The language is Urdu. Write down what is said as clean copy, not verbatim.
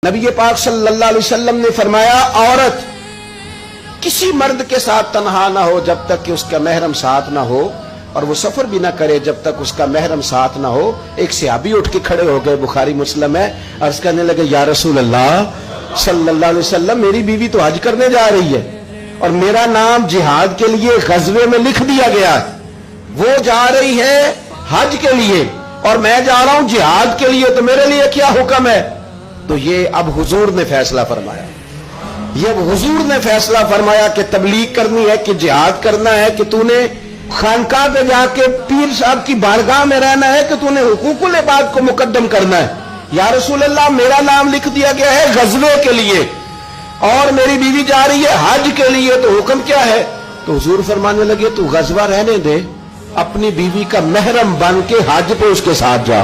نبی پاک صلی اللہ علیہ وسلم نے فرمایا عورت کسی مرد کے ساتھ تنہا نہ ہو جب تک کہ اس کا محرم ساتھ نہ ہو، اور وہ سفر بھی نہ کرے جب تک اس کا محرم ساتھ نہ ہو۔ ایک صحابی اٹھ کے کھڑے ہو گئے، بخاری مسلم ہے، عرض کرنے لگے یا رسول اللہ صلی اللہ علیہ وسلم، میری بیوی تو حج کرنے جا رہی ہے اور میرا نام جہاد کے لیے غزوے میں لکھ دیا گیا ہے، وہ جا رہی ہے حج کے لیے اور میں جا رہا ہوں جہاد کے لیے، تو میرے لیے کیا حکم ہے؟ تو یہ اب حضور نے فیصلہ فرمایا، یہ اب حضور نے فیصلہ فرمایا کہ تبلیغ کرنی ہے کہ جہاد کرنا ہے، کہ تو نے خانقاہ پہ جا کے پیر صاحب کی بارگاہ میں رہنا ہے، کہ تو نے حقوق العباد کو مقدم کرنا ہے۔ یا رسول اللہ میرا نام لکھ دیا گیا ہے غزوے کے لیے اور میری بیوی جا رہی ہے حج کے لیے، تو حکم کیا ہے؟ تو حضور فرمانے لگے تو غزوہ رہنے دے، اپنی بیوی کا محرم بن کے حج پہ اس کے ساتھ جا۔